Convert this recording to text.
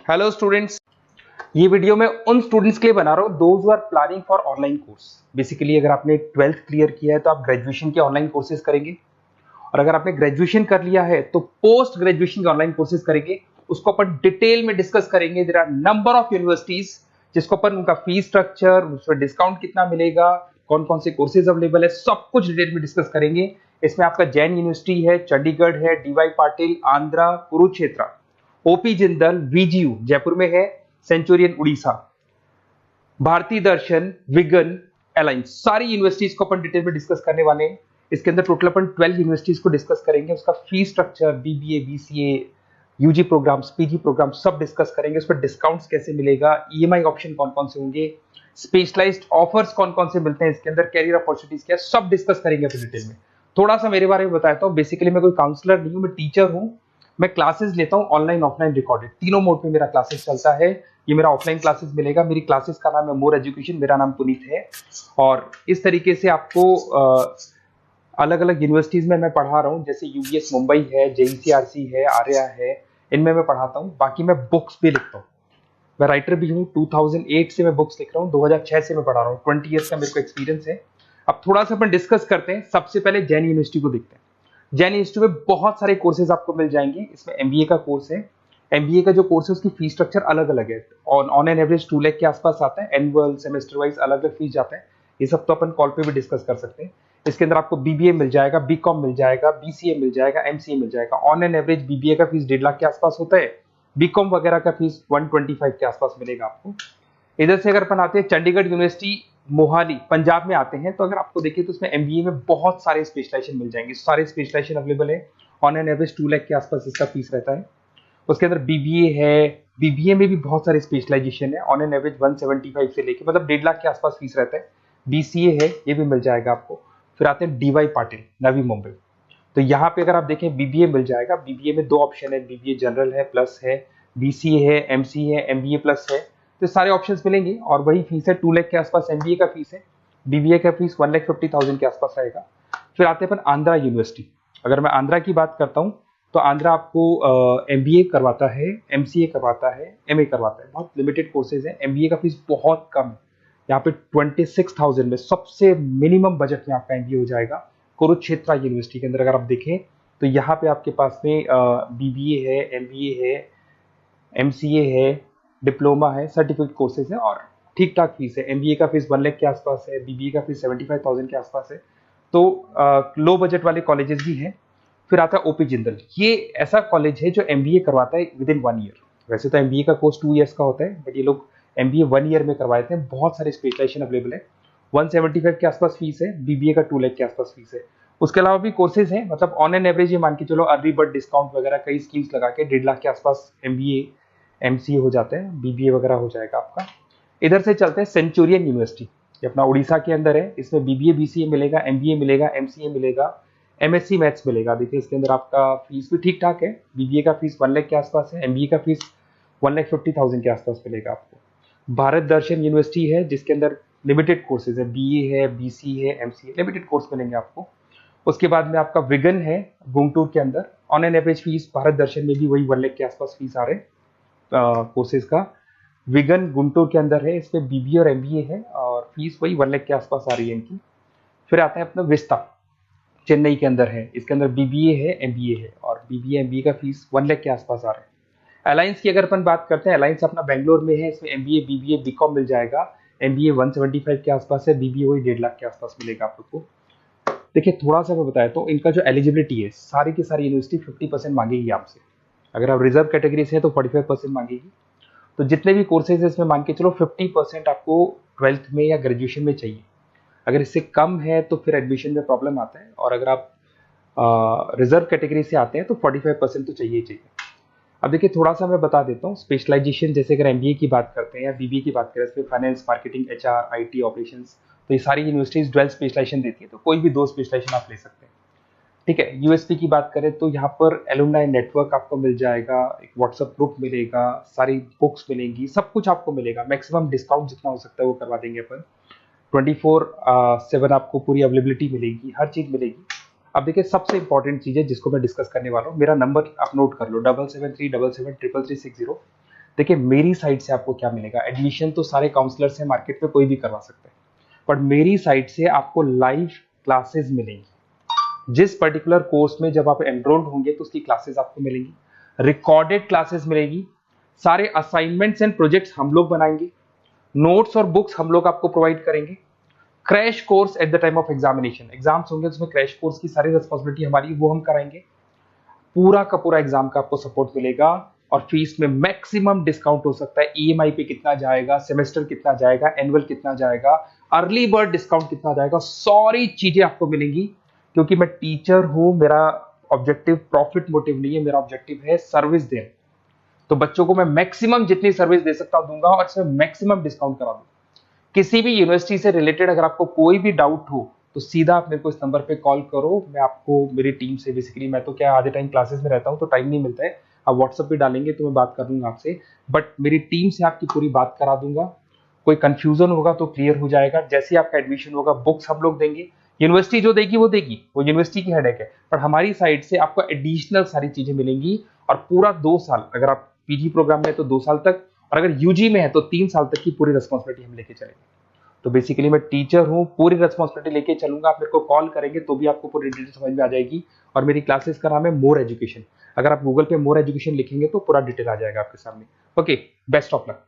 Hello students, ये video मैं उन स्टूडेंट्स के लिए बना रहा हूँ those who are planning for online course. Basically अगर आपने 12th क्लियर किया है तो आप ग्रेजुएशन के ऑनलाइन कोर्सेज करेंगे, और अगर आपने ग्रेजुएशन कर लिया है तो पोस्ट ग्रेजुएशन के ऑनलाइन कोर्सेज करेंगे। उसको अपन डिटेल में डिस्कस करेंगे। There are number of universities जिसको अपन उनका फीस स्ट्रक्चर, उसमें डिस्काउंट कितना मिलेगा, कौन कौन से कोर्सेज अवेलेबल है, सब कुछ डिटेल में डिस्कस करेंगे। इसमें आपका जैन यूनिवर्सिटी है, चंडीगढ़ है, डीवाई पाटिल, आंध्रा, कुरुक्षेत्र, ओपी जिंदल, वीजीयू जयपुर में है, सेंचुरियन उड़ीसा, भारतीय दर्शन, विगन, अलायंस, सारी यूनिवर्सिटीज को अपन डिटेल में डिस्कस करने वाले हैं। इसके अंदर टोटल अपन 12 यूनिवर्सिटीज को डिस्कस करेंगे। उसका fees structure, BBA, BCA, UG programs, PG program सब डिस्कस करेंगे। उस पर डिस्काउंट्स कैसे मिलेगा, ईएमआई ऑप्शन कौन कौन से होंगे, स्पेशलाइज्ड ऑफर्स कौन कौन से मिलते हैं, इसके अंदर कैरियर अपॉर्चुनिटीज क्या, सब डिस्कस करेंगे अपन डिटेल में। थोड़ा सा मेरे बारे में बताता हूँ। बेसिकली मैं कोई काउंसलर नहीं हूँ, मैं टीचर हूँ। मैं क्लासेस लेता हूँ ऑनलाइन, ऑफलाइन, रिकॉर्डेड, तीनों मोड में मेरा क्लासेस चलता है। ये मेरा ऑफलाइन क्लासेस मिलेगा। मेरी क्लासेस का नाम है मोर एजुकेशन, मेरा नाम पुनीत है। और इस तरीके से आपको अलग अलग यूनिवर्सिटीज में मैं पढ़ा रहा हूँ, जैसे यूबीएस मुंबई है, जेईसीआरसी है, आर्या है, इनमें मैं पढ़ाता हूँ। बाकी मैं बुक्स भी लिखता हूँ, मैं राइटर भी हूँ। 2008 से मैं बुक्स लिख रहा हूँ, 2006 से मैं पढ़ा रहा हूँ, 20 ईयर्स का मेरे को एक्सपीरियंस है। अब थोड़ा सा अपन डिस्कस करते हैं। सबसे पहले जैन यूनिवर्सिटी को देखते हैं। जैन यूनिवर्सिटी में बहुत सारे कोर्सेज आपको मिल जाएंगे। इसमें एमबीए का कोर्स है। एमबीए का जो कोर्स है उसकी फीस स्ट्रक्चर अलग अलग है। ऑन एन एवरेज 2 लाख के आसपास आता है। एनुअल, सेमेस्टर वाइज अलग अलग फीस जाता है। ये सब तो अपन कॉल पे भी डिस्कस कर सकते हैं। इसके अंदर आपको बीबीए मिल जाएगा, बीकॉम मिल जाएगा, बीसीए मिल जाएगा, एमसीए मिल जाएगा। ऑन एन एवरेज बीबीए का फीस 1.5 लाख के आसपास होता है। बीकॉम वगैरह का फीस 125 के आसपास मिलेगा आपको। इधर से अगर अपन आते हैं चंडीगढ़ यूनिवर्सिटी, मोहाली, पंजाब में आते हैं, तो अगर आपको देखिए तो उसमें एमबीए में बहुत सारे स्पेशलाइजेशन मिल जाएंगे। सारे स्पेशलाइजेशन अवेलेबल है। ऑन एन एवरेज 2 लाख के आसपास इसका फीस रहता है। उसके अंदर बीबीए है, बीबीए में भी बहुत सारे स्पेशलाइजेशन है। ऑन एन एवरेज 175 से लेके मतलब 1.5 लाख के आसपास फीस रहता है। बीसीए है, ये भी मिल जाएगा आपको। फिर आते हैं डीवाई पाटिल, नवी मुंबई। तो यहाँ पे अगर आप देखें बीबीए मिल जाएगा। बीबीए में 2 ऑप्शन है, बीबीए जनरल है, प्लस है, बीसीए है, एमसीए है, एमबीए प्लस है। तो सारे ऑप्शंस मिलेंगे और वही फीस है। 2 लाख के आसपास एमबीए का फीस है। बीबीए का फीस 1,50,000 के आसपास आएगा। फिर आते हैं अपन आंध्रा यूनिवर्सिटी। अगर मैं आंध्रा की बात करता हूँ तो आंध्रा आपको एमबीए करवाता है, एमसीए करवाता है, एमए करवाता है। बहुत लिमिटेड कोर्सेज है। एमबीए का फीस बहुत कम है। यहाँ पे 26,000 में सबसे मिनिमम बजट में आपका एमबीए हो जाएगा। कुरुक्षेत्र यूनिवर्सिटी के अंदर अगर आप देखें तो यहाँ पे आपके पास में बीबीए है, एमबीए है, एमसीए है, डिप्लोमा है, सर्टिफिकेट कोर्सेज है और ठीक ठाक फीस है। एमबीए का फीस 1 लाख के आसपास है, बीबीए का फीस 75,000 के आसपास है। तो लो बजट वाले कॉलेजेस भी हैं। फिर आता है ओपी जिंदल। ये ऐसा कॉलेज है जो एमबीए करवाता है विद इन 1 ईयर। वैसे तो एमबीए का कोर्स 2 ईयर्स का होता है, बट ये लोग एमबीए 1 ईयर में करवाते हैं। बहुत सारे स्पेशलाइजेशन अवेलेबल है। 175 के आसपास फीस है। बीबीए का 2 लाख के आसपास फीस है। उसके अलावा भी कोर्सेज हैं, मतलब ऑन एन एवरेज ये मान के चलो अर्ली बर्ड डिस्काउंट वगैरह कई स्कीम्स लगा के 1.5 लाख के आसपास एमबीए, एमसीए हो जाते हैं, बीबीए वगैरह हो जाएगा आपका। इधर से चलते हैं सेंचुरियन यूनिवर्सिटी, ये अपना उड़ीसा के अंदर है। इसमें बीबीए, बीसीए मिलेगा, एमबीए मिलेगा, एमसीए मिलेगा, एमएससी मैथ्स मिलेगा। देखिए इसके अंदर आपका फीस भी ठीक ठाक है। बीबीए का फीस 1 लाख के आसपास है, एमबीए का फीस 1,50,000 के आसपास मिलेगा आपको। भारत दर्शन यूनिवर्सिटी है जिसके अंदर लिमिटेड कोर्सेज है, बीए है, बीसी है, एमसीए, लिमिटेड कोर्स मिलेंगे आपको। उसके बाद में आपका विगन है गुंटूर के अंदर। On an average fees Bharat Darshan में भी वही 1 लाख के आसपास फीस आ रहे कोर्सेज का। विगन गुंटूर के अंदर है, इसमें बीबीए और एमबीए है और फीस वही 1 लाख के आसपास आ रही है इनकी। फिर आता है अपना विस्ता, चेन्नई के अंदर है। इसके अंदर बीबीए है, एमबीए है और बीबीए एमबीए का फीस 1 लाख के आसपास आ रहा है। अलायंस की अगर अपन बात करते हैं, अलायंस अपना बेंगलोर में है। इसमें एमबीए, बीबीए, बीकॉम मिल जाएगा। एमबीए 175 के आसपास है, बीबीए वही 1.5 लाख के आसपास मिलेगा आप लोग को। देखिए थोड़ा सा मैं बताया तो इनका जो एलिजिबिलिटी है, सारी की सारी यूनिवर्सिटी 50% मांगेगी आपसे। अगर आप रिजर्व कैटेगरी से हैं तो 45% मांगेगी। तो जितने भी कोर्सेज है इसमें मान के चलो 50% आपको 12th में या ग्रेजुएशन में चाहिए। अगर इससे कम है तो फिर एडमिशन में प्रॉब्लम आता है, और अगर आप रिजर्व कैटेगरी से आते हैं तो 45% तो चाहिए ही चाहिए। अब देखिए थोड़ा सा मैं बता देता हूँ स्पेशलाइजेशन। जैसे अगर एमबीए की बात करते हैं या बीबीए की बात करें, इसमें finance, marketing, HR, IT, operations, तो ये सारी यूनिवर्सिटीज 12 स्पेशलाइजेशन देती है। तो कोई भी 2 स्पेशलाइजेशन आप ले सकते हैं, ठीक है। यूएसपी की बात करें तो यहाँ पर एलुमनाई नेटवर्क आपको मिल जाएगा, एक व्हाट्सएप ग्रुप मिलेगा, सारी बुक्स मिलेंगी, सब कुछ आपको मिलेगा। मैक्सिमम डिस्काउंट जितना हो सकता है वो करवा देंगे अपन। 24/7 आपको पूरी अवेलेबिलिटी मिलेगी, हर चीज मिलेगी। अब देखिए सबसे इंपॉर्टेंट चीज है जिसको मैं डिस्कस करने वाला हूँ। मेरा नंबर आप नोट कर लो, 7737773360। देखिए मेरी साइड से आपको क्या मिलेगा, एडमिशन तो सारे काउंसलर्स हैं मार्केट में, कोई भी करवा सकता है, बट मेरी साइड से आपको लाइव क्लासेस मिलेंगी। जिस पर्टिकुलर कोर्स में जब आप एनरोल्ड होंगे तो उसकी क्लासेस आपको मिलेंगी, रिकॉर्डेड क्लासेस मिलेगी, सारे असाइनमेंट्स एंड प्रोजेक्ट्स हम लोग बनाएंगे, नोट्स और बुक्स हम लोग आपको प्रोवाइड करेंगे, crash course at the time of examination, exams होंगे उसमें क्रैश कोर्स की सारी रिस्पॉन्सिबिलिटी हमारी, वो हम कराएंगे, पूरा का पूरा एग्जाम का आपको सपोर्ट मिलेगा, और फीस में मैक्सिमम डिस्काउंट हो सकता है, ईएमआई पे कितना जाएगा, सेमेस्टर कितना जाएगा, एनुअल कितना जाएगा, अर्ली बर्ड डिस्काउंट कितना जाएगा, सारी चीजें आपको मिलेंगी। क्योंकि मैं टीचर हूं, मेरा ऑब्जेक्टिव प्रॉफिट मोटिव नहीं है, मेरा ऑब्जेक्टिव है सर्विस देना। तो बच्चों को मैं मैक्सिमम जितनी सर्विस दे सकता हूं दूंगा, और इसमें मैक्सिमम डिस्काउंट करा दूंगा। किसी भी यूनिवर्सिटी से रिलेटेड अगर आपको कोई भी डाउट हो तो सीधा आप मेरे को इस नंबर पे कॉल करो, मैं आपको मेरी टीम से, बेसिकली मैं तो क्या आधे टाइम क्लासेस में रहता हूँ तो टाइम नहीं मिलता है, आप व्हाट्सएप पे डालेंगे तो मैं बात कर लूंगा आपसे, बट मेरी टीम से आपकी पूरी बात करा दूंगा। कोई कंफ्यूजन होगा तो क्लियर हो जाएगा। जैसे ही आपका एडमिशन होगा बुक्स हम लोग देंगे, यूनिवर्सिटी जो देगी वो देगी, वो यूनिवर्सिटी की हेडेक है, पर हमारी साइड से आपको एडिशनल सारी चीजें मिलेंगी। और पूरा 2 साल, अगर आप पीजी प्रोग्राम में तो 2 साल तक, और अगर यूजी में है तो 3 साल तक की पूरी रिस्पॉन्सिबिलिटी हम लेके चलेंगे। तो बेसिकली मैं टीचर हूँ, पूरी रिस्पॉन्सिबिलिटी लेके चलूंगा, आप मेरे को कॉल करेंगे तो भी आपको पूरी डिटेल समझ में आ जाएगी। और मेरी क्लासेस का नाम है मोर एजुकेशन, अगर आप गूगल पे मोर एजुकेशन लिखेंगे तो पूरा डिटेल आ जाएगा आपके सामने। Okay, best of luck.